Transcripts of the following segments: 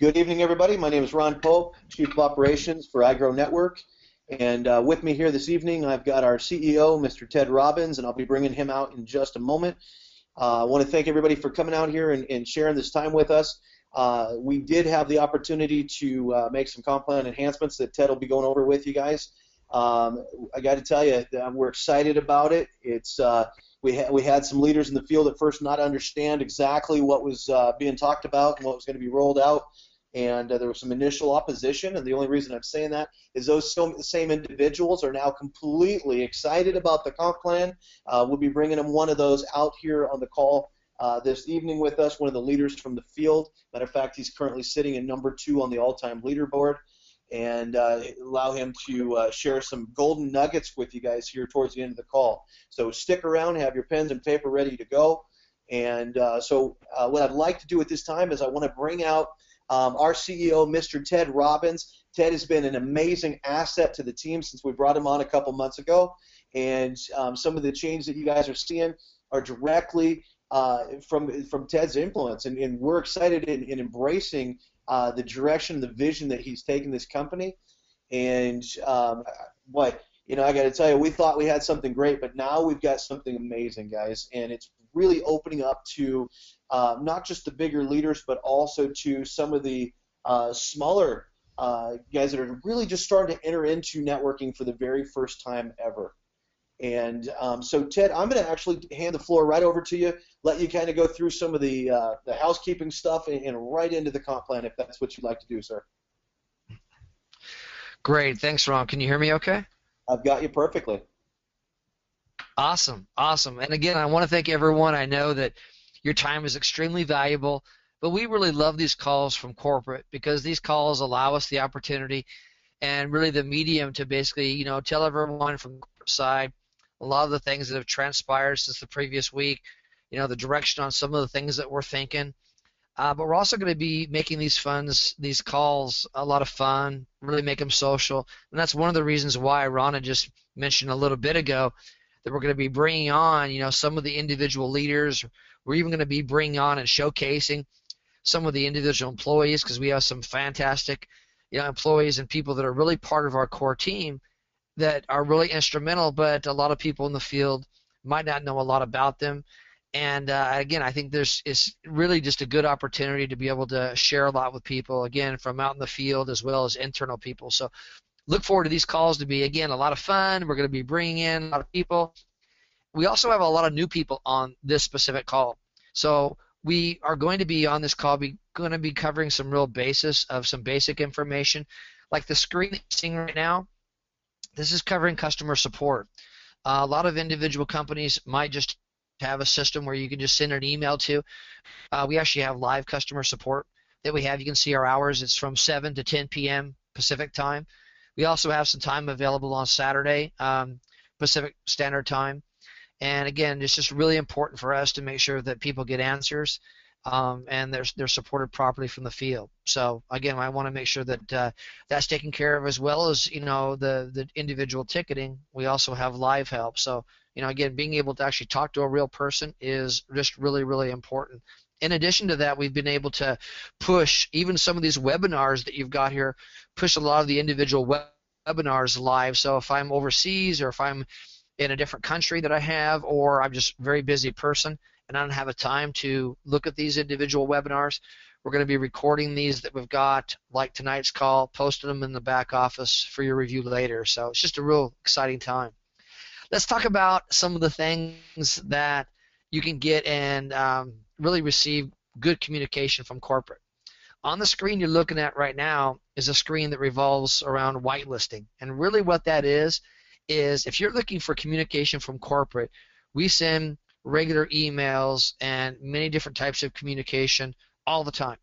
Good evening, everybody. My name is Ron Pope, Chief of Operations for iGrow Network. And with me here this evening, I've got our CEO, Mr. Ted Robbins, and I'll be bringing him out in just a moment. I want to thank everybody for coming out here and sharing this time with us. We did have the opportunity to make some comp plan enhancements that Ted will be going over with you guys. I got to tell you, we're excited about it. We had some leaders in the field at first not understand exactly what was being talked about and what was going to be rolled out. And there was some initial opposition, and the only reason I'm saying that is those same individuals are now completely excited about the comp plan. We'll be bringing them one of those out here on the call this evening with us, one of the leaders from the field. Matter of fact, he's currently sitting at number 2 on the all-time leaderboard, and allow him to share some golden nuggets with you guys here towards the end of the call. So stick around, have your pens and paper ready to go. And what I'd like to do at this time is I want to bring out our CEO, Mr. Ted Robbins. Ted has been an amazing asset to the team since we brought him on a couple months ago, and some of the changes that you guys are seeing are directly from Ted's influence, and we're excited in embracing the direction, the vision that he's taken this company. And I got to tell you, we thought we had something great, but now we've got something amazing, guys, and it's really opening up to not just the bigger leaders, but also to some of the smaller guys that are really just starting to enter into networking for the very first time ever. And so, Ted, I'm going to actually hand the floor right over to you, let you kind of go through some of the housekeeping stuff and right into the comp plan, if that's what you'd like to do, sir. Great. Thanks, Ron. Can you hear me okay? I've got you perfectly. Awesome. Awesome. And again, I want to thank everyone. I know that your time is extremely valuable, but we really love these calls from corporate because these calls allow us the opportunity and really the medium to basically, tell everyone from the corporate side a lot of the things that have transpired since the previous week, the direction on some of the things that we're thinking. But we're also going to be making these calls a lot of fun, really make them social. And that's one of the reasons why Ron had just mentioned a little bit ago that we're going to be bringing on, some of the individual leaders. We're even going to be bringing on and showcasing some of the individual employees because we have some fantastic, employees and people that are really part of our core team that are really instrumental, but a lot of people in the field might not know a lot about them. And again, I think it's really just a good opportunity to be able to share a lot with people, again, from out in the field as well as internal people. So look forward to these calls to be, again, a lot of fun. We're going to be bringing in a lot of people. We also have a lot of new people on this specific call. So we are going to be on this call, going to be covering some real basis of some basic information. Like the screen that you're seeing right now, this is covering customer support. A lot of individual companies might just have a system where you can just send an email to. We actually have live customer support that we have. You can see our hours. It's from 7 to 10 p.m. Pacific time. We also have some time available on Saturday, Pacific Standard Time. And again, it's just really important for us to make sure that people get answers and they're supported properly from the field. So again, I want to make sure that that's taken care of, as well as the individual ticketing. We also have live help. So again, being able to actually talk to a real person is just really, really important. In addition to that, we've been able to push even some of these webinars that you've got here, push a lot of the individual webinars live. So if I'm overseas or if I'm in a different country that I have, or I'm just a very busy person and I don't have a time to look at these individual webinars, we're going to be recording these that we've got, like tonight's call, posting them in the back office for your review later. So it's just a real exciting time. Let's talk about some of the things that you can get and really receive good communication from corporate. On the screen you're looking at right now is a screen that revolves around whitelisting. And really what that is if you're looking for communication from corporate, we send regular emails and many different types of communication all the time.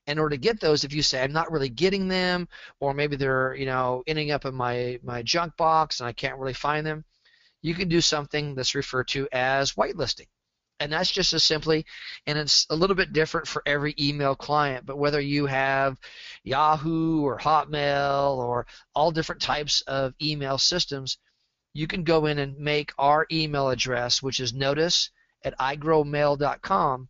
In order to get those, if you say I'm not really getting them, or maybe they're ending up in my junk box and I can't really find them, you can do something that's referred to as whitelisting. And that's just as simply, and it's a little bit different for every email client, but whether you have Yahoo or Hotmail or all different types of email systems, you can go in and make our email address, which is notice@igrowmail.com,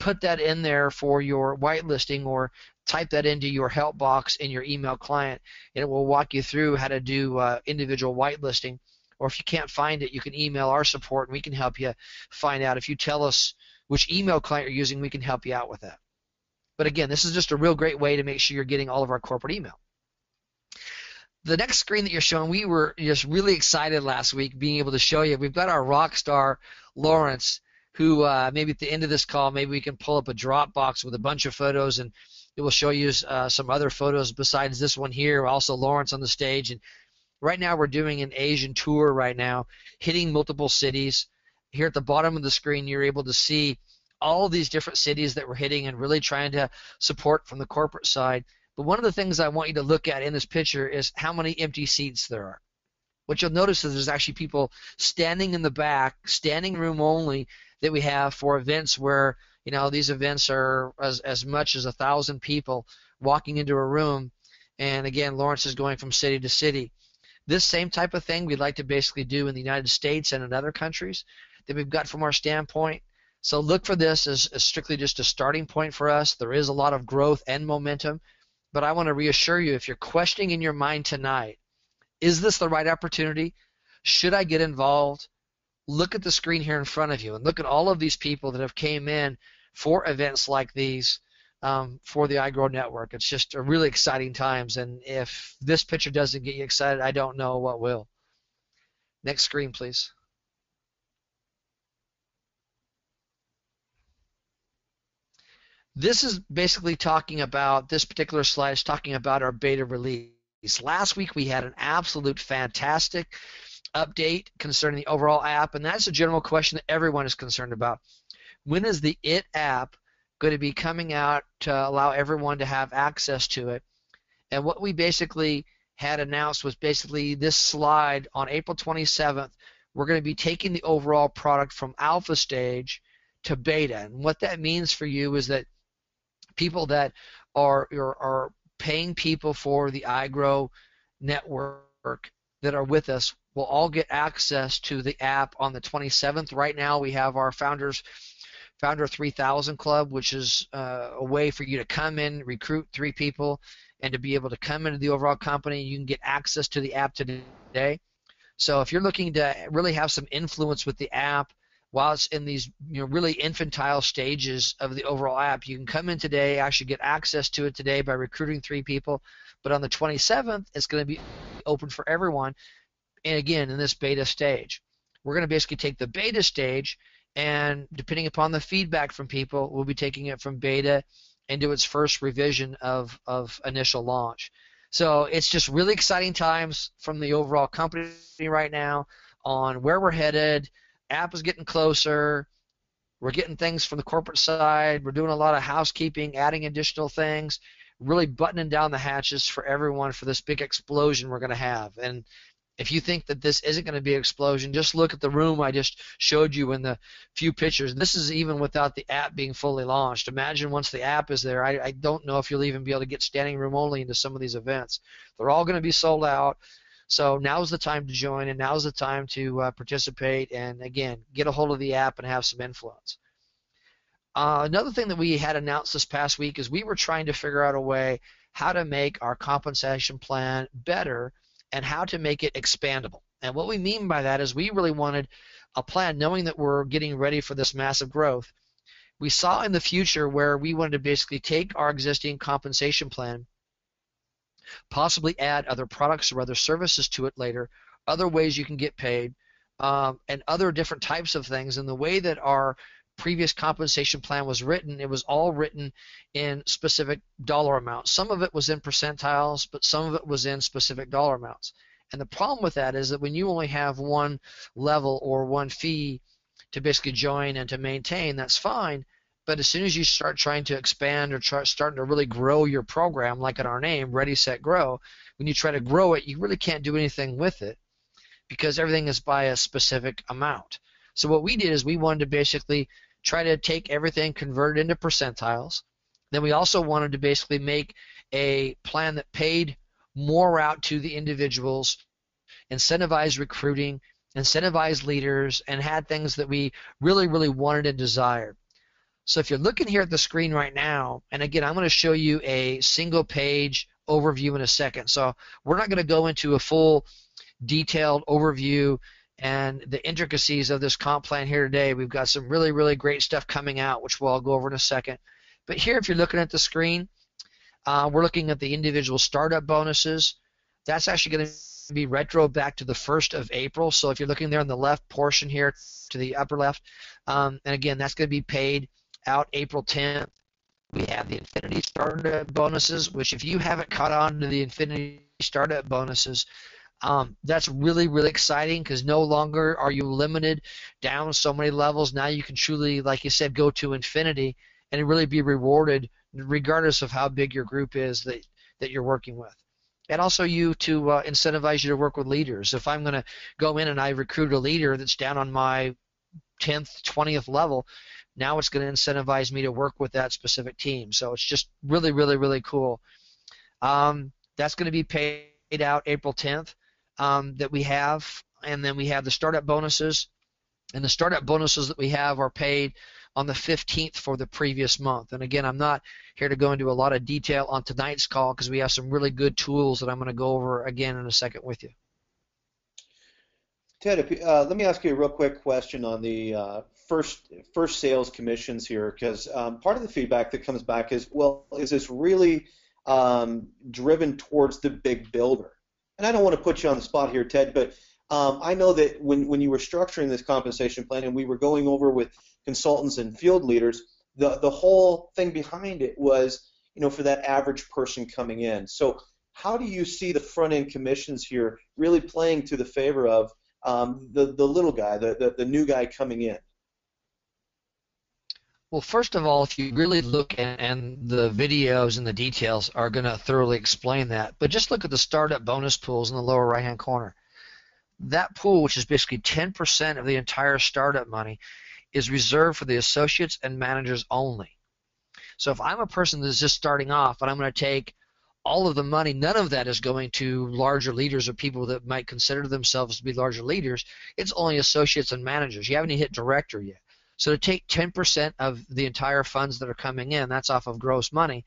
put that in there for your whitelisting, or type that into your help box in your email client, and it will walk you through how to do individual whitelisting. Or if you can't find it, you can email our support and we can help you find out. If you tell us which email client you're using, we can help you out with that. But again, this is just a real great way to make sure you're getting all of our corporate email. The next screen that you're showing, we were just really excited last week being able to show you. We've got our rock star, Lawrence, who maybe at the end of this call, maybe we can pull up a Dropbox with a bunch of photos, and it will show you some other photos besides this one here. Also Lawrence on the stage. And right now we're doing an Asian tour right now, hitting multiple cities. Here at the bottom of the screen, you're able to see all of these different cities that we're hitting and really trying to support from the corporate side. But one of the things I want you to look at in this picture is how many empty seats there are. What you'll notice is there's actually people standing in the back, standing room only, that we have for events where, these events are as much as 1,000 people walking into a room. And again, Lawrence is going from city to city. This same type of thing we'd like to basically do in the United States and in other countries that we've got from our standpoint. So look for this as strictly just a starting point for us. There is a lot of growth and momentum. But I want to reassure you, if you're questioning in your mind tonight, is this the right opportunity? Should I get involved? Look at the screen here in front of you and look at all of these people that have came in for events like these for the iGrow network. It's just a really exciting times, and if this picture doesn't get you excited, I don't know what will. Next screen, please. This is basically talking about, this particular slide is talking about our beta release. Last week we had an absolute fantastic update concerning the overall app, and that's a general question that everyone is concerned about. When is the IT app going to be coming out to allow everyone to have access to it? And what we basically had announced was basically this slide on April 27th. We're going to be taking the overall product from alpha stage to beta, and what that means for you is that people that are paying people for the iGrow network that are with us will all get access to the app on the 27th. Right now we have our Founder 3000 Club, which is a way for you to come in, recruit 3 people, and to be able to come into the overall company. You can get access to the app today. So if you're looking to really have some influence with the app while it's in these really infantile stages of the overall app, you can come in today, actually get access to it today by recruiting 3 people. But on the 27th, it's going to be open for everyone. And again, in this beta stage, we're going to basically take the beta stage, and depending upon the feedback from people, we'll be taking it from beta into its first revision of initial launch. So it's just really exciting times from the overall company right now on where we're headed. App is getting closer. We're getting things from the corporate side. We're doing a lot of housekeeping, adding additional things, really buttoning down the hatches for everyone for this big explosion we're going to have. And if you think that this isn't going to be an explosion, just look at the room I just showed you in the few pictures. This is even without the app being fully launched. Imagine once the app is there, I don't know if you'll even be able to get standing room only into some of these events. They're all going to be sold out. So now's the time to join, and now's the time to participate and, again, get a hold of the app and have some influence. Another thing that we had announced this past week is we were trying to figure out a way how to make our compensation plan better and how to make it expandable. And what we mean by that is we really wanted a plan, knowing that we're getting ready for this massive growth. We saw in the future where we wanted to basically take our existing compensation plan, possibly add other products or other services to it later, other ways you can get paid, and other different types of things. And the way that our previous compensation plan was written, it was all written in specific dollar amounts. Some of it was in percentiles, but some of it was in specific dollar amounts. And the problem with that is that when you only have one level or one fee to basically join and to maintain, that's fine. But as soon as you start trying to expand or starting to really grow your program, like in our name, Ready, Set, Grow, when you try to grow it, you really can't do anything with it because everything is by a specific amount. So what we did is we wanted to basically try to take everything, convert it into percentiles. Then we also wanted to basically make a plan that paid more out to the individuals, incentivized recruiting, incentivized leaders, and had things that we really, really wanted and desired. So if you're looking here at the screen right now, and again, I'm going to show you a single page overview in a second. So we're not going to go into a full detailed overview and the intricacies of this comp plan here today. We've got some really, really great stuff coming out, which we'll go over in a second. But here, if you're looking at the screen, we're looking at the individual startup bonuses. That's actually going to be retro back to the 1st of April. So if you're looking there in the left portion here to the upper left, and again, that's going to be paid out April 10th. We have the Infinity startup bonuses, which if you haven't caught on to the Infinity startup bonuses, that's really, really exciting because no longer are you limited down so many levels. Now you can truly, like you said, go to infinity and really be rewarded regardless of how big your group is that you're working with. And also to incentivize you to work with leaders. If I'm going to go in and I recruit a leader that's down on my 10th, 20th level, now it's going to incentivize me to work with that specific team. So it's just really, really, really cool. That's going to be paid out April 10th that we have. And then we have the startup bonuses. And the startup bonuses that we have are paid on the 15th for the previous month. And again, I'm not here to go into a lot of detail on tonight's call because we have some really good tools that I'm going to go over again in a second with you. Ted, let me ask you a real quick question on the first sales commissions here, because part of the feedback that comes back is, well, is this really driven towards the big builder? And I don't want to put you on the spot here, Ted, but I know that when you were structuring this compensation plan and we were going over with consultants and field leaders, the whole thing behind it was, for that average person coming in. So how do you see the front-end commissions here really playing to the favor of the little guy, the new guy coming in? Well, first of all, if you really look at, and the videos and the details are going to thoroughly explain that, but just look at the startup bonus pools in the lower right-hand corner. That pool, which is basically 10% of the entire startup money, is reserved for the associates and managers only. So if I'm a person that's just starting off and I'm going to take all of the money, none of that is going to larger leaders or people that might consider themselves to be larger leaders. It's only associates and managers. You haven't even hit director yet. So to take 10% of the entire funds that are coming in, that's off of gross money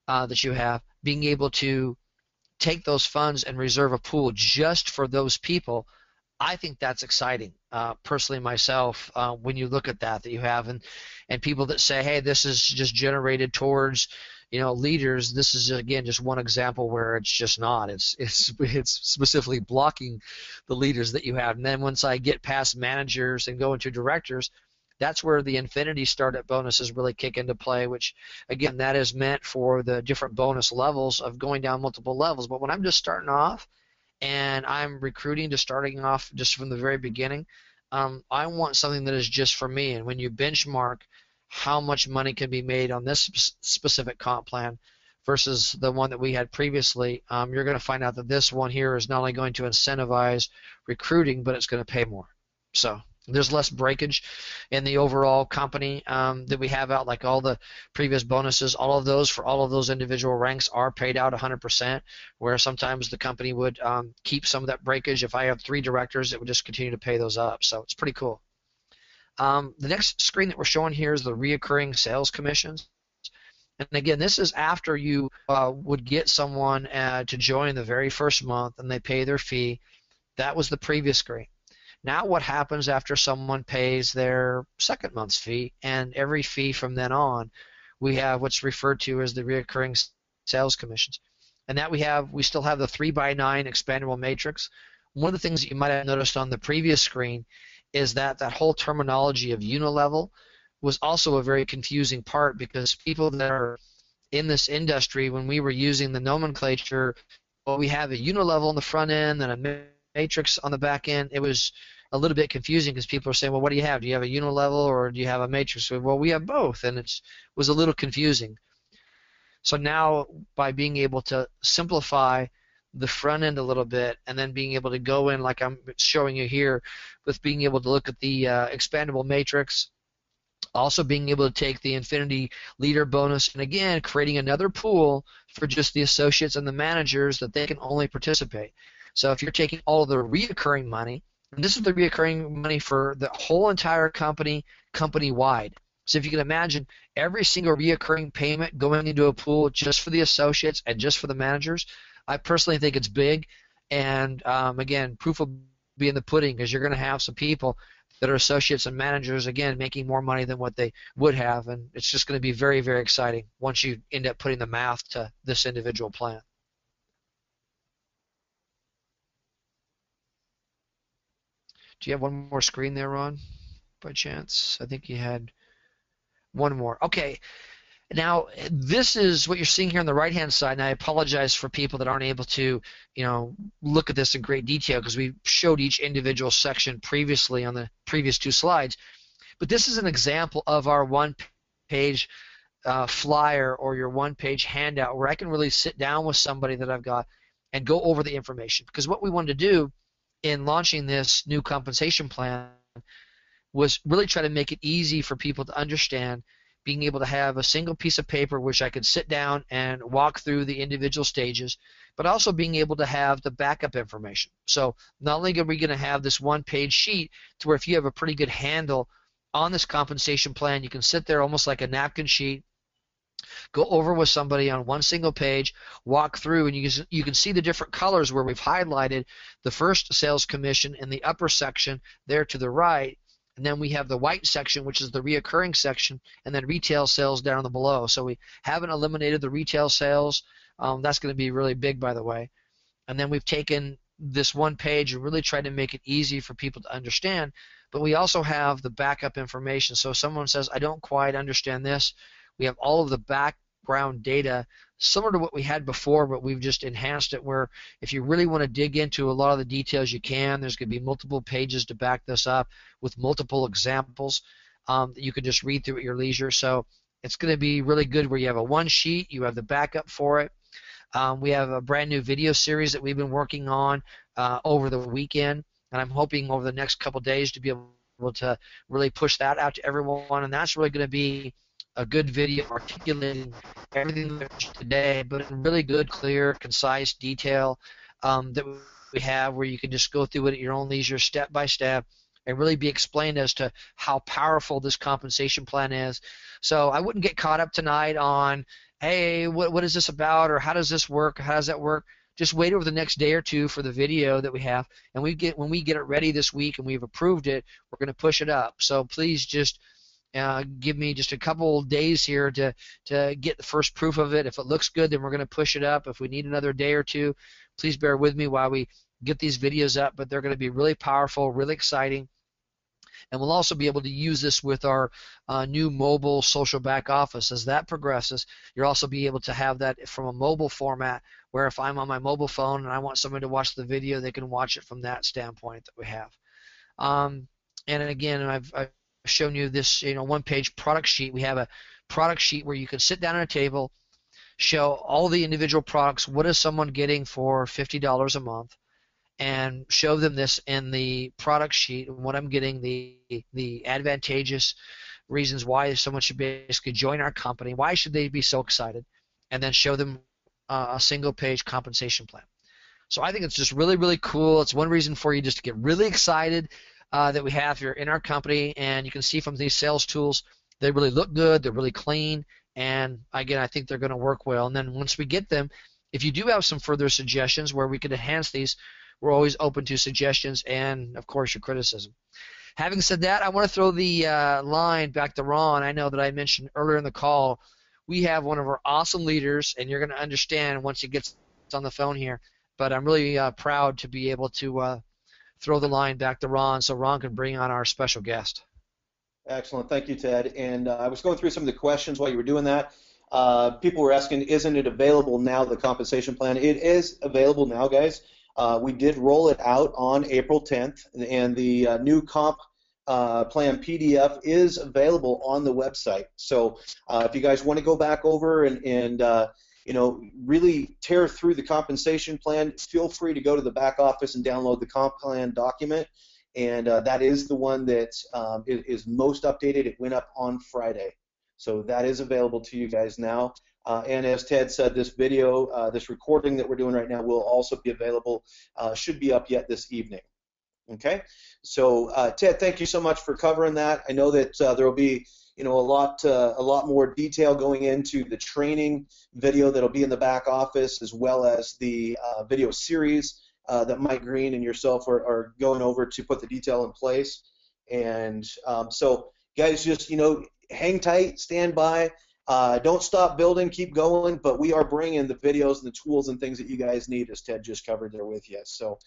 that you have, being able to take those funds and reserve a pool just for those people, I think that's exciting. Personally, myself, when you look at that you have, and people that say, hey, this is just generated towards, leaders. This is again just one example where it's just not. It's specifically blocking the leaders that you have. And then once I get past managers and go into directors, that's where the Infinity startup bonuses really kick into play, which, again, that is meant for the different bonus levels of going down multiple levels. But when I'm just starting off and I'm recruiting to starting off just from the very beginning, I want something that is just for me. And when you benchmark how much money can be made on this specific comp plan versus the one that we had previously, you're going to find out that this one here is not only going to incentivize recruiting, but it's going to pay more. So there's less breakage in the overall company that we have out, like all the previous bonuses. All of those for all of those individual ranks are paid out 100%, where sometimes the company would keep some of that breakage. If I have 3 directors, it would just continue to pay those up. So it's pretty cool. The next screen that we're showing here is the reoccurring sales commissions. And again, this is after you would get someone to join the very first month and they pay their fee. That was the previous screen. Now what happens after someone pays their second month's fee, and every fee from then on, we have what's referred to as the recurring sales commissions. And that we still have the 3x9 expandable matrix. One of the things that you might have noticed on the previous screen is that whole terminology of unilevel was also a very confusing part, because people that are in this industry, when we were using the nomenclature, well, we have a unilevel on the front end and a matrix on the back end. It was a little bit confusing because people are saying, well, what do you have? Do you have a unilevel or do you have a matrix? Well, we have both, and it was a little confusing. So now, by being able to simplify the front end a little bit and then being able to go in, like I'm showing you here, with being able to look at the expandable matrix, also being able to take the Infinity Leader bonus, and again, creating another pool for just the associates and the managers that they can only participate. So if you're taking all of the reoccurring money, and this is the reoccurring money for the whole entire company, company-wide. So if you can imagine every single reoccurring payment going into a pool just for the associates and just for the managers, I personally think it's big. And again, proof will be in the pudding, because you're going to have some people that are associates and managers, again, making more money than what they would have. And it's just going to be very, very exciting once you end up putting the math to this individual plan. Do you have one more screen there, Ron, by chance? I think you had one more. Okay. Now, this is what you're seeing here on the right-hand side, and I apologize for people that aren't able to, look at this in great detail, because we showed each individual section previously on the previous two slides. But this is an example of our one-page flyer or your one-page handout, where I can really sit down with somebody that I've got and go over the information. Because what we wanted to do in launching this new compensation plan was really try to make it easy for people to understand, being able to have a single piece of paper which I could sit down and walk through the individual stages, but also being able to have the backup information. So not only are we going to have this one-page sheet to where if you have a pretty good handle on this compensation plan, you can sit there almost like a napkin sheet, go over with somebody on one single page, walk through, and you can see the different colors where we've highlighted the first sales commission in the upper section there to the right. And then we have the white section, which is the reoccurring section, and then retail sales down below. So we haven't eliminated the retail sales. That's going to be really big, by the way. And then we've taken this one page and really tried to make it easy for people to understand. But we also have the backup information. So if someone says, I don't quite understand this, we have all of the background data similar to what we had before, but we've just enhanced it, where if you really want to dig into a lot of the details, you can. There's going to be multiple pages to back this up with multiple examples that you can just read through at your leisure. So it's going to be really good where you have a one sheet, you have the backup for it. We have a brand new video series that we've been working on over the weekend, and I'm hoping over the next couple of days to be able to really push that out to everyone, and that's really going to be a good video articulating everything that we mentioned today, but in really good, clear, concise detail that we have, where you can just go through it at your own leisure, step by step, and really be explained as to how powerful this compensation plan is. So I wouldn't get caught up tonight on, hey, what is this about, or how does this work, or how does that work? Just wait over the next day or two for the video that we have, and when we get it ready this week and we've approved it, we're going to push it up. So please just give me just a couple days here to get the first proof of it. If it looks good, then we're going to push it up. If we need another day or two, please bear with me while we get these videos up, but they're going to be really powerful, really exciting. And we'll also be able to use this with our new mobile social back office. As that progresses, you'll also be able to have that from a mobile format, where if I'm on my mobile phone and I want someone to watch the video, they can watch it from that standpoint that we have. And again, I've shown you this one-page product sheet. We have a product sheet where you can sit down at a table, show all the individual products, what is someone getting for $50 a month, and show them this in the product sheet, and what I'm getting, the advantageous reasons why someone should basically join our company, why should they be so excited, and then show them a single-page compensation plan. So I think it's just really, really cool. It's one reason for you just to get really excited that we have here in our company, and you can see from these sales tools, they really look good, they're really clean, and again, I think they're going to work well. And then once we get them, if you do have some further suggestions where we could enhance these, we're always open to suggestions and, of course, your criticism. Having said that, I want to throw the line back to Ron. I know that I mentioned earlier in the call, we have one of our awesome leaders, and you're going to understand once he gets on the phone here, but I'm really proud to be able to throw the line back to Ron so Ron can bring on our special guest. Excellent. Thank you, Ted. And I was going through some of the questions while you were doing that. People were asking, isn't it available now, the compensation plan? It is available now, guys. We did roll it out on April 10th, and the new comp plan PDF is available on the website. So if you guys want to go back over and really tear through the compensation plan, feel free to go to the back office and download the comp plan document, and that is the one that is most updated. It went up on Friday, so that is available to you guys now. And as Ted said, this video, this recording that we're doing right now will also be available, should be up yet this evening. Okay, so Ted, thank you so much for covering that. I know that there will be a lot more detail going into the training video that'll be in the back office, as well as the video series that Mike Green and yourself are going over to put the detail in place. And so, guys, just hang tight, stand by. Don't stop building, keep going, but we are bringing the videos and the tools and things that you guys need, as Ted just covered there with you. So,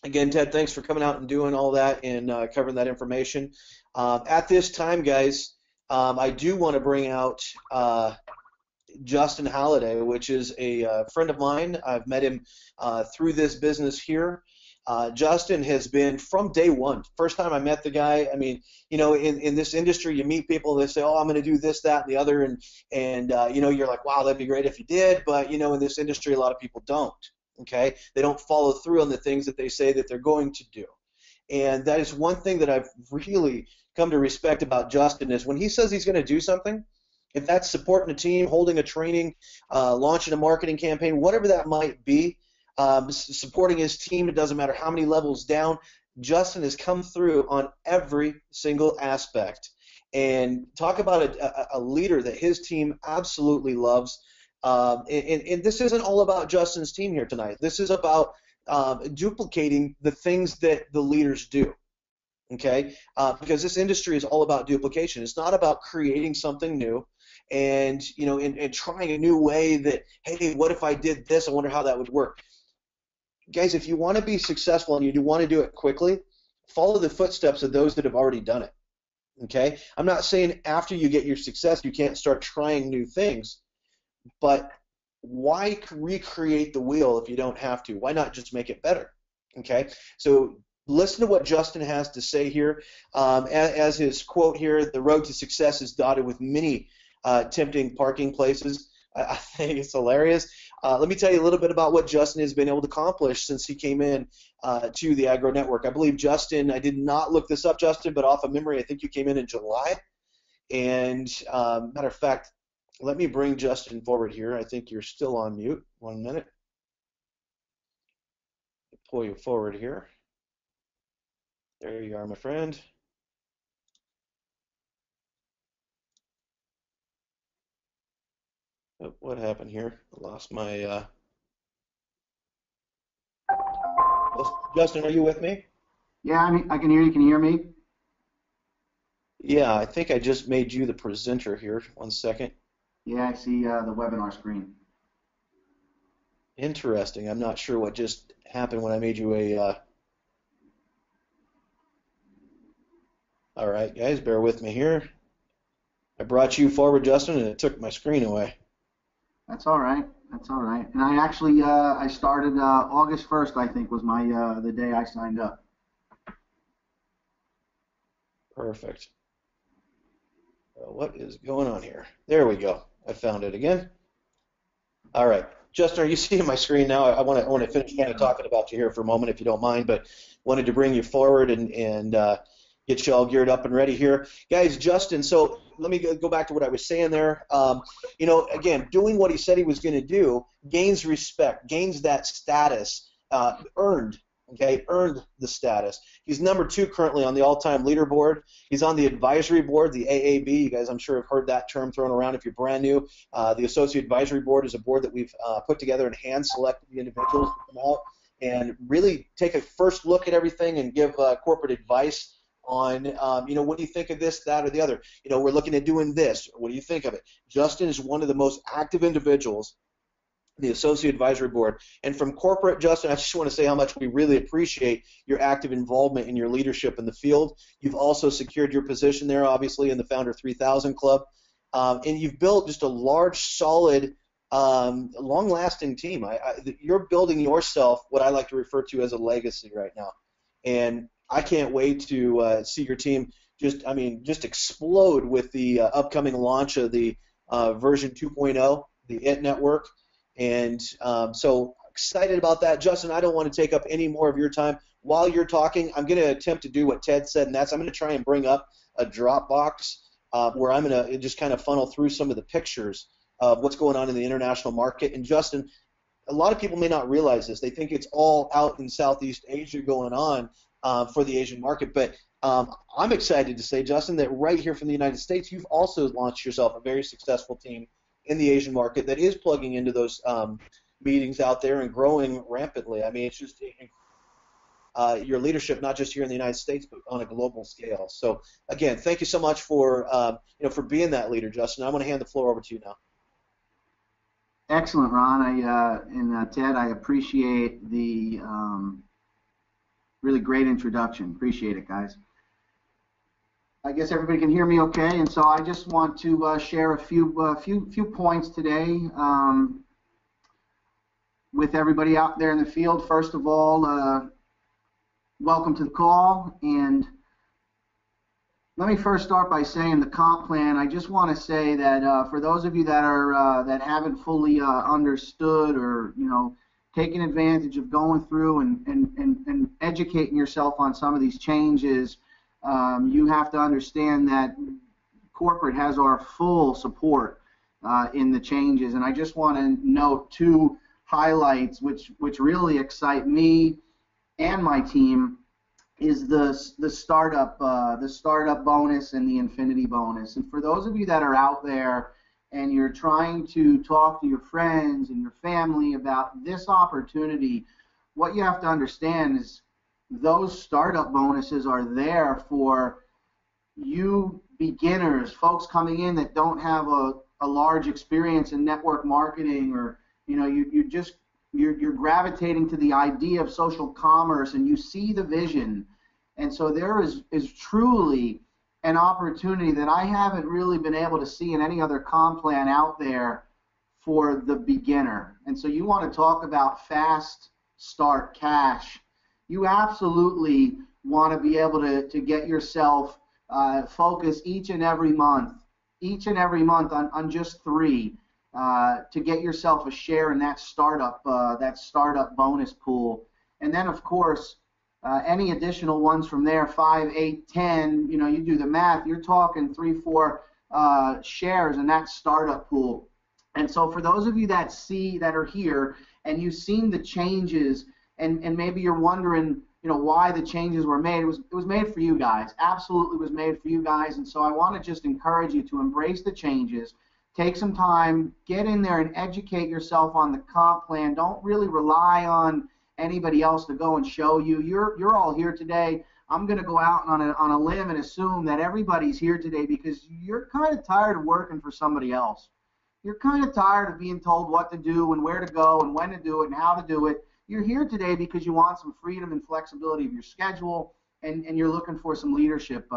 again, Ted, thanks for coming out and doing all that and covering that information. At this time, guys, I do want to bring out Justin Halliday, which is a friend of mine. I've met him through this business here. Justin has been from day one. First time I met the guy, I mean, in this industry, you meet people that say, "Oh, I'm going to do this, that, and the other," and you're like, "Wow, that'd be great if you did." But in this industry, a lot of people don't. Okay, they don't follow through on the things that they say that they're going to do, and that is one thing that I've really come to respect about Justin is when he says he's going to do something. If that's supporting a team, holding a training, launching a marketing campaign, whatever that might be. Supporting his team, it doesn't matter how many levels down. Justin has come through on every single aspect. And talk about a leader that his team absolutely loves. And this isn't all about Justin's team here tonight. This is about duplicating the things that the leaders do. Okay? Because this industry is all about duplication. It's not about creating something new and trying a new way that, hey, what if I did this? I wonder how that would work. Guys, if you want to be successful and you do want to do it quickly, follow the footsteps of those that have already done it. Okay? I'm not saying after you get your success you can't start trying new things, but why recreate the wheel if you don't have to? Why not just make it better? Okay? So listen to what Justin has to say here. As his quote here, the road to success is dotted with many tempting parking places. I think it's hilarious. Let me tell you a little bit about what Justin has been able to accomplish since he came in to the iGrow Network. I believe Justin, I did not look this up, Justin, but off of memory, I think you came in July. And matter of fact, let me bring Justin forward here. I think you're still on mute. 1 minute. Pull you forward here. There you are, my friend. Oh, what happened here? I lost my. Justin, are you with me? Yeah, I can hear you. Can you hear me? Yeah, I think I just made you the presenter here. 1 second. Yeah, I see the webinar screen. Interesting. I'm not sure what just happened when I made you a. All right, guys, bear with me here. I brought you forward, Justin, and it took my screen away. That's all right. That's all right. And I actually I started August 1st, I think, was my the day I signed up. Perfect. What is going on here? There we go. I found it again. All right. Justin, are you seeing my screen now? I want to finish kind of talking about you here for a moment, if you don't mind, but wanted to bring you forward and get you all geared up and ready here. Guys, Justin, so let me go back to what I was saying there. Again, doing what he said he was going to do gains respect, gains that status, earned the status. He's number 2 currently on the all-time leaderboard. He's on the advisory board, the AAB. You guys, I'm sure, have heard that term thrown around if you're brand new. The Associate Advisory Board is a board that we've put together and hand-selected the individuals to come out and really take a first look at everything and give corporate advice on, what do you think of this, that, or the other? We're looking at doing this. What do you think of it? Justin is one of the most active individuals in the Associate Advisory Board. And from corporate, Justin, I just want to say how much we really appreciate your active involvement in your leadership in the field. You've also secured your position there, obviously, in the Founder 3000 Club. And you've built just a large, solid, long-lasting team. You're building yourself what I like to refer to as a legacy right now. And I can't wait to see your team just explode with the upcoming launch of the version 2.0, the IT Network. And so excited about that. Justin, I don't want to take up any more of your time. While you're talking, I'm going to attempt to do what Ted said, and that's I'm going to try and bring up a Dropbox where I'm going to just kind of funnel through some of the pictures of what's going on in the international market. And Justin, a lot of people may not realize this. They think it's all out in Southeast Asia going on for the Asian market, but I'm excited to say, Justin, that right here from the United States, you've also launched yourself a very successful team in the Asian market that is plugging into those meetings out there and growing rampantly. I mean, it's just your leadership, not just here in the United States, but on a global scale. So, again, thank you so much for for being that leader, Justin. I'm going to hand the floor over to you now. Excellent, Ron. And Ted, I appreciate the really great introduction. Appreciate it, guys. I guess everybody can hear me okay, and so I just want to share a few points today with everybody out there in the field. First of all, welcome to the call, and let me first start by saying the comp plan. I just want to say that for those of you that are that haven't fully understood or taking advantage of going through and educating yourself on some of these changes, you have to understand that corporate has our full support in the changes. And I just want to note two highlights which really excite me and my team is the startup bonus and the infinity bonus. And for those of you that are out there and you're trying to talk to your friends and your family about this opportunity, what you have to understand is those startup bonuses are there for you beginners, folks coming in that don't have a large experience in network marketing, or you're gravitating to the idea of social commerce and you see the vision. And so there is truly an opportunity that I haven't really been able to see in any other comp plan out there for the beginner. And so you want to talk about fast start cash. You absolutely want to be able to get yourself focused each and every month on just 3 to get yourself a share in that startup bonus pool. And then, of course, any additional ones from there, 5, 8, 10, you do the math, you're talking 3, 4 shares in that startup pool. And so for those of you that are here and you've seen the changes, and maybe you're wondering, why the changes were made, it was made for you guys. Absolutely was made for you guys. And so I want to just encourage you to embrace the changes. Take some time, get in there and educate yourself on the comp plan. Don't really rely on anybody else to go and show you. You're all here today. I'm going to go out on a limb and assume that everybody's here today because you're kind of tired of working for somebody else. You're kind of tired of being told what to do and where to go and when to do it and how to do it. You're here today because you want some freedom and flexibility of your schedule, and you're looking for some leadership.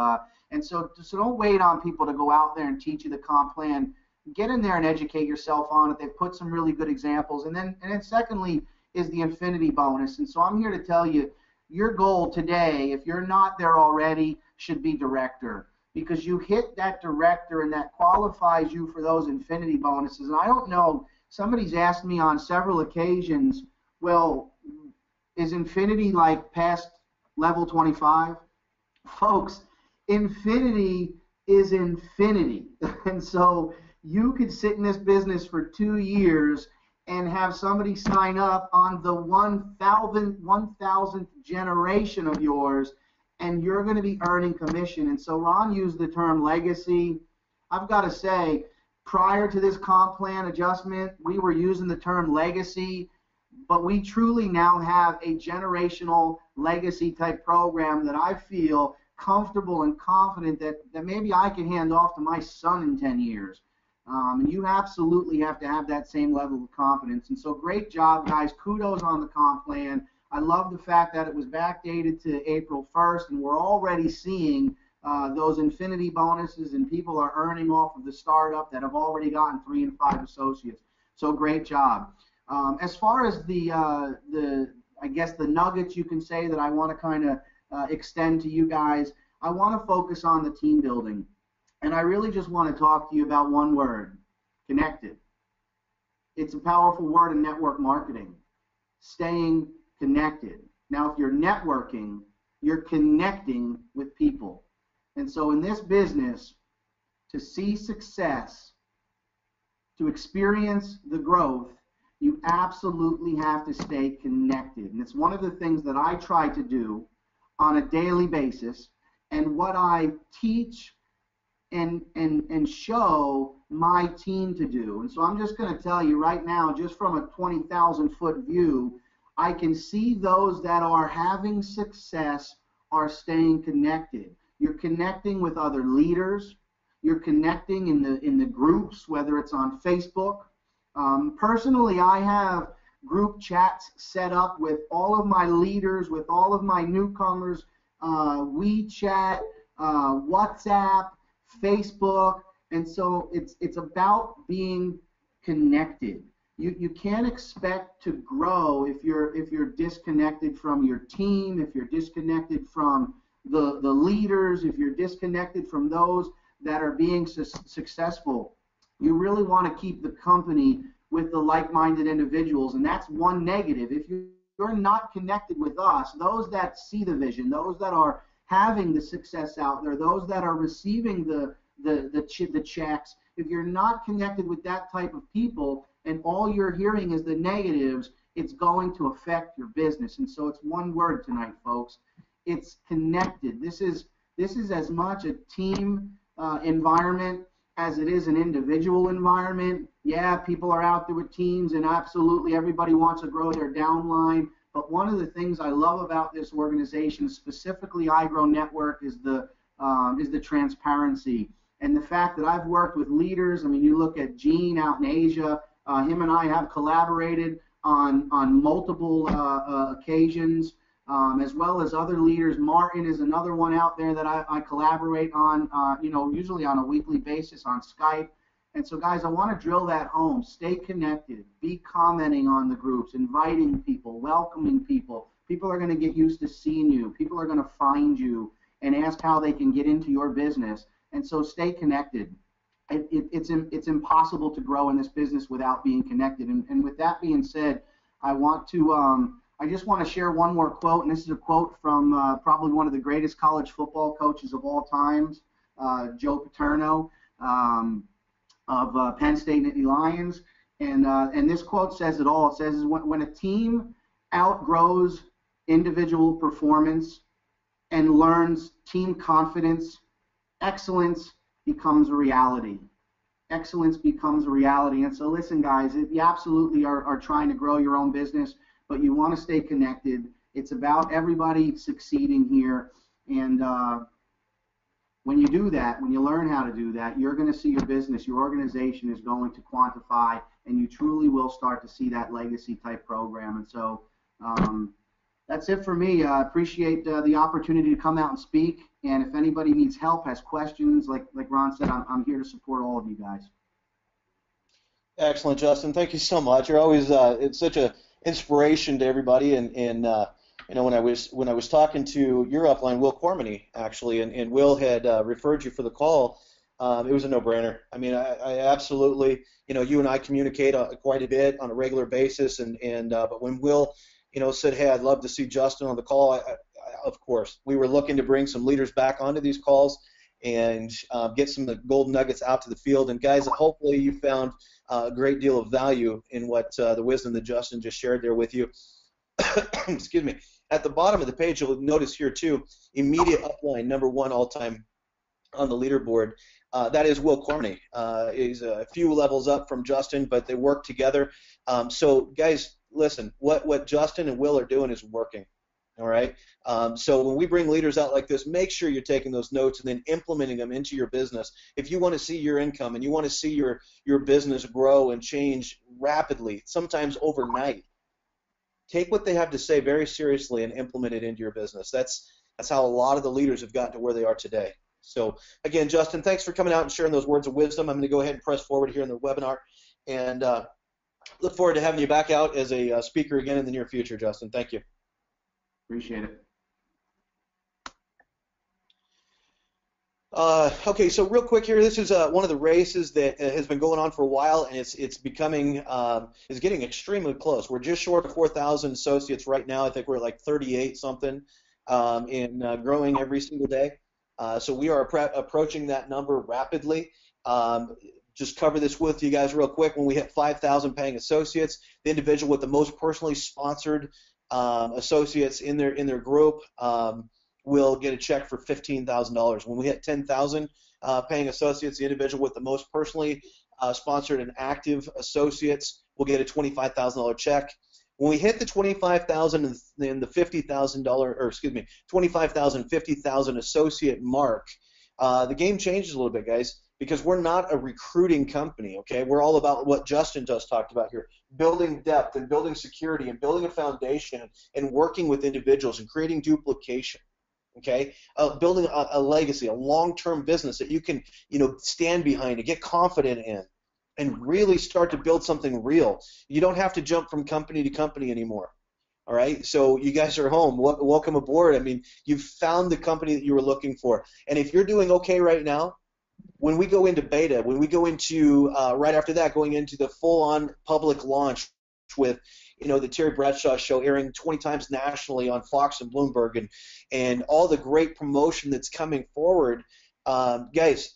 And so don't wait on people to go out there and teach you the comp plan. Get in there and educate yourself on it. They've put some really good examples. And then secondly is the infinity bonus. And so I'm here to tell you, your goal today, if you're not there already, should be director, because you hit that director and that qualifies you for those infinity bonuses. And I don't know, somebody's asked me on several occasions, well, is infinity like past level 25? Folks, infinity is infinity. And so you could sit in this business for 2 years and have somebody sign up on the 1,000th generation of yours, and you're going to be earning commission. And so Ron used the term legacy. I've got to say, prior to this comp plan adjustment, we were using the term legacy, but we truly now have a generational legacy type program that I feel comfortable and confident that maybe I can hand off to my son in 10 years. And you absolutely have to have that same level of confidence. And so great job, guys. Kudos on the comp plan. I love the fact that it was backdated to April 1st, and we're already seeing those infinity bonuses, and people are earning off of the startup that have already gotten 3 and 5 associates. So great job. As far as I guess the nuggets you can say that I want to kind of extend to you guys, I want to focus on the team building. And I really just want to talk to you about one word: connected. It's a powerful word in network marketing. Staying connected. Now, if you're networking, you're connecting with people. And so in this business, to see success, to experience the growth, you absolutely have to stay connected. And it's one of the things that I try to do on a daily basis. and what I teach and show my team to do. And so I'm just going to tell you right now, just from a 20,000-foot view, I can see those that are having success are staying connected. You're connecting with other leaders. You're connecting in the groups, whether it's on Facebook. Personally, I have group chats set up with all of my leaders, with all of my newcomers, WeChat, WhatsApp, Facebook, and so it's about being connected. You can't expect to grow if you're disconnected from your team, if you're disconnected from the leaders, if you're disconnected from those that are being successful. You really want to keep the company with the like-minded individuals, and that's one negative. If you're not connected with us, those that see the vision, those that are having the success out there, those that are receiving the checks, if you're not connected with that type of people and all you're hearing is the negatives, it's going to affect your business. And so it's one word tonight, folks. It's connected. This is as much a team environment as it is an individual environment. Yeah, people are out there with teams, and absolutely everybody wants to grow their downline. But one of the things I love about this organization, specifically iGrow Network, is the transparency and the fact that I've worked with leaders. I mean, you look at Gene out in Asia. Him and I have collaborated on multiple occasions, as well as other leaders. Martin is another one out there that I collaborate on, usually on a weekly basis on Skype. And so, guys, I want to drill that home. Stay connected. Be commenting on the groups, inviting people, welcoming people. People are going to get used to seeing you. People are going to find you and ask how they can get into your business. And so stay connected. It's impossible to grow in this business without being connected. And with that being said, I just want to share one more quote, and this is a quote from probably one of the greatest college football coaches of all times, Joe Paterno of Penn State Nittany Lions. And this quote says it all. It says, when a team outgrows individual performance and learns team confidence, excellence becomes a reality. Excellence becomes a reality. And so listen, guys, you absolutely are trying to grow your own business, but you want to stay connected. It's about everybody succeeding here. And when you do that, when you learn how to do that, you're going to see your business, your organization is going to quantify, and you truly will start to see that legacy type program. And so that's it for me. I appreciate the opportunity to come out and speak. And if anybody needs help, has questions, like Ron said, I'm here to support all of you guys. Excellent, Justin. Thank you so much. You're always it's such an inspiration to everybody. And when I was talking to your upline, Will Cormany, actually, and Will had referred you for the call, it was a no-brainer. I mean, I absolutely, you and I communicate quite a bit on a regular basis, but when Will, said, hey, I'd love to see Justin on the call, of course, we were looking to bring some leaders back onto these calls and get some of the gold nuggets out to the field. And guys, hopefully you found a great deal of value in what the wisdom that Justin just shared there with you. Excuse me. At the bottom of the page, you'll notice here too, immediate upline, number one all-time on the leaderboard. That is Will Cormany. He's a few levels up from Justin, but they work together. So guys, listen, what Justin and Will are doing is working. All right. So when we bring leaders out like this, make sure you're taking those notes and then implementing them into your business. If you want to see your income and you want to see your business grow and change rapidly, sometimes overnight, take what they have to say very seriously and implement it into your business. That's how a lot of the leaders have gotten to where they are today. So again, Justin, thanks for coming out and sharing those words of wisdom. I'm going to go ahead and press forward here in the webinar, and look forward to having you back out as a speaker again in the near future, Justin. Thank you. Appreciate it. Okay, so real quick here, this is one of the races that has been going on for a while, and it's becoming is getting extremely close. We're just short of 4,000 associates right now. I think we're at like 38 something, and growing every single day. So we are approaching that number rapidly. Just cover this with you guys real quick. When we hit 5,000 paying associates, the individual with the most personally sponsored associates in their group will get a check for $15,000. When we hit 10,000 paying associates, the individual with the most personally sponsored and active associates will get a $25,000 check. When we hit the 25,000 and the $50,000, or excuse me, 25,000, 50,000 associate mark, the game changes a little bit, guys, because we're not a recruiting company, okay? We're all about what Justin just talked about here, building depth and building security and building a foundation and working with individuals and creating duplication, okay? Building a legacy, a long-term business that you can, stand behind and get confident in and really start to build something real. You don't have to jump from company to company anymore. All right, so you guys are home. Welcome aboard. I mean, you've found the company that you were looking for. And if you're doing okay right now, when we go into beta, when we go into, right after that, going into the full-on public launch with, the Terry Bradshaw show airing 20 times nationally on Fox and Bloomberg and all the great promotion that's coming forward, guys,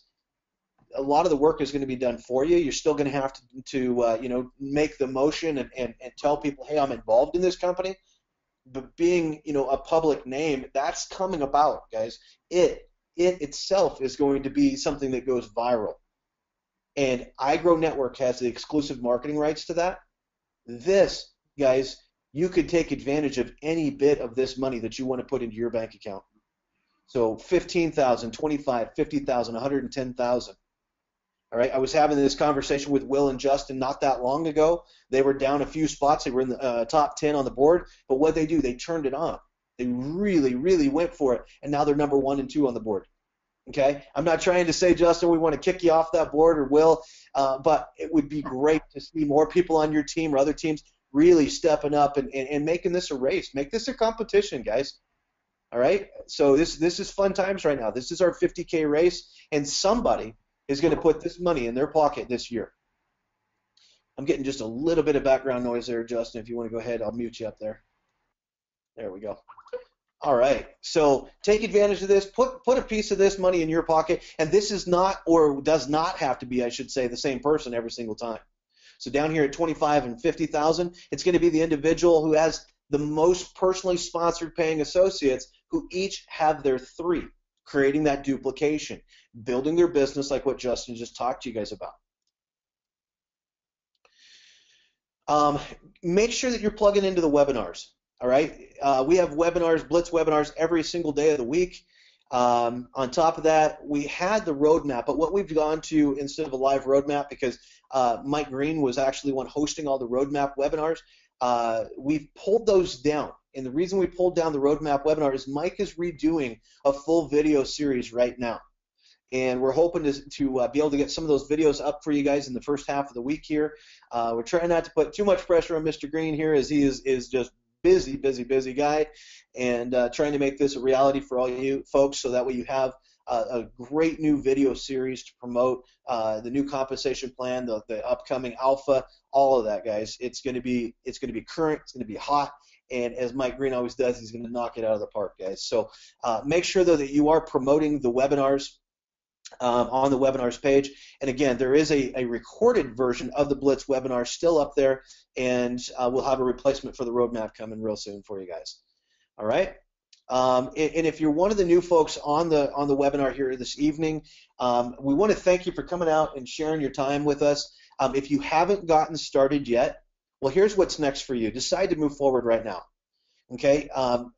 a lot of the work is going to be done for you. You're still going to have to make the motion and tell people, hey, I'm involved in this company. But being, a public name, that's coming about, guys. It itself is going to be something that goes viral. And iGrow Network has the exclusive marketing rights to that. This, guys, you could take advantage of any bit of this money that you want to put into your bank account. So 15,000, 25, 50,000, 110,000. All right, I was having this conversation with Will and Justin not that long ago. They were down a few spots. They were in the top 10 on the board. But what they do, they turned it on. They really, really went for it, and now they're number 1 and 2 on the board. Okay, I'm not trying to say, Justin, we want to kick you off that board or Will, but it would be great to see more people on your team or other teams really stepping up and making this a race. Make this a competition, guys. All right, so this is fun times right now. This is our 50K race, and somebody is going to put this money in their pocket this year. I'm getting just a little bit of background noise there, Justin. If you want to go ahead, I'll mute you up there. There we go. All right, so take advantage of this. Put a piece of this money in your pocket, and this is not, or does not have to be, I should say, the same person every single time. So down here at 25 and 50,000, it's going to be the individual who has the most personally sponsored paying associates who each have their 3, creating that duplication, building their business like what Justin just talked to you guys about. Make sure that you're plugging into the webinars. All right, we have webinars, Blitz webinars every single day of the week. On top of that, we had the roadmap, but what we've gone to instead of a live roadmap, because Mike Green was actually one hosting all the roadmap webinars, we've pulled those down. And the reason we pulled down the roadmap webinar is Mike is redoing a full video series right now. And we're hoping to be able to get some of those videos up for you guys in the first half of the week here. We're trying not to put too much pressure on Mr. Green here, as he is just busy guy, and trying to make this a reality for all you folks, so that way you have a great new video series to promote the new compensation plan, the upcoming alpha, all of that, guys. It's going to be current, it's going to be hot, and as Mike Green always does, he's going to knock it out of the park, guys. So make sure though that you are promoting the webinars on the webinars page. And again, there is a recorded version of the Blitz webinar still up there, and we'll have a replacement for the roadmap coming real soon for you guys. All right. And if you're one of the new folks on the webinar here this evening, we want to thank you for coming out and sharing your time with us. If you haven't gotten started yet, well, here's what's next for you. Decide to move forward right now. Okay.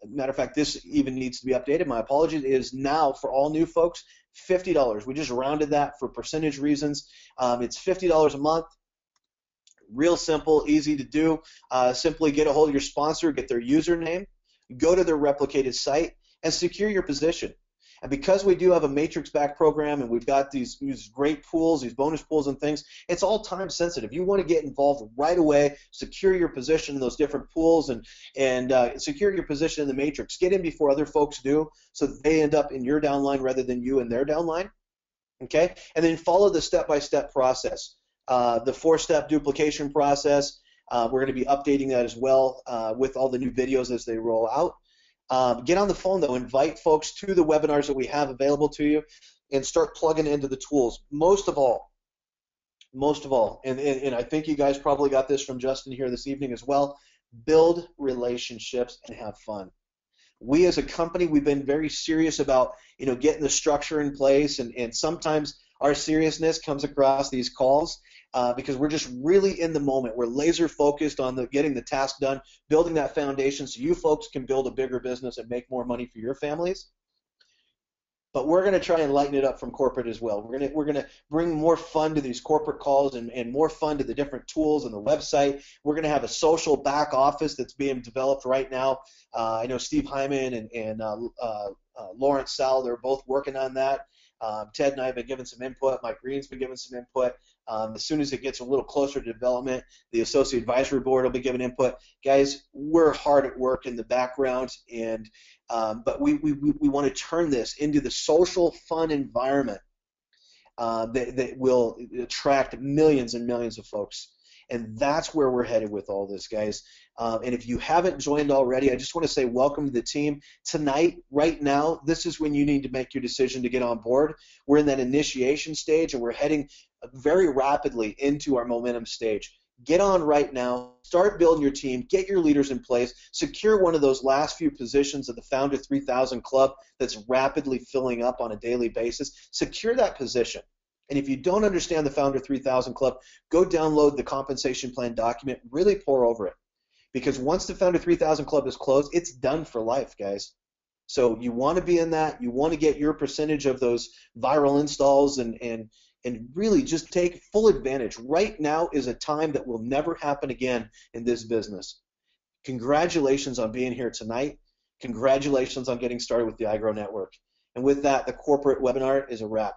Matter of fact, this even needs to be updated. My apologies. It is now for all new folks $50. We just rounded that for percentage reasons. It's $50 a month. Real simple, easy to do. Simply get a hold of your sponsor, get their username, go to their replicated site, and secure your position. And because we do have a matrix-backed program and we've got these great pools, these bonus pools and things, it's all time sensitive. You want to get involved right away, secure your position in those different pools, and secure your position in the matrix. Get in before other folks do, so that they end up in your downline rather than you in their downline. Okay? And then follow the step-by-step process. The 4-step duplication process, we're going to be updating that as well with all the new videos as they roll out. Get on the phone, though. Invite folks to the webinars that we have available to you, and start plugging into the tools. Most of all, and I think you guys probably got this from Justin here this evening as well, build relationships and have fun. We as a company, we've been very serious about, getting the structure in place, and sometimes our seriousness comes across these calls because we're just really in the moment. We're laser focused on getting the task done, building that foundation so you folks can build a bigger business and make more money for your families. But we're going to try and lighten it up from corporate as well. We're going to bring more fun to these corporate calls and more fun to the different tools and the website. We're going to have a social back office that's being developed right now. I know Steve Hyman and Lawrence Sell, they're both working on that. Ted and I have been giving some input. Mike Green's been giving some input. As soon as it gets a little closer to development, the Associate Advisory Board will be giving input. Guys, we're hard at work in the background, and but we want to turn this into the social, fun environment that will attract millions and millions of folks. And that's where we're headed with all this, guys. And if you haven't joined already, I just want to say welcome to the team. Tonight, right now, this is when you need to make your decision to get on board. We're in that initiation stage, and we're heading very rapidly into our momentum stage. Get on right now. Start building your team. Get your leaders in place. Secure one of those last few positions of the Founder 3000 Club that's rapidly filling up on a daily basis. Secure that position. And if you don't understand the Founder 3000 Club, go download the compensation plan document. Really pour over it. Because once the Founder 3000 Club is closed, it's done for life, guys. So you want to be in that. You want to get your percentage of those viral installs and really just take full advantage. Right now is a time that will never happen again in this business. Congratulations on being here tonight. Congratulations on getting started with the iGrow Network. And with that, the corporate webinar is a wrap.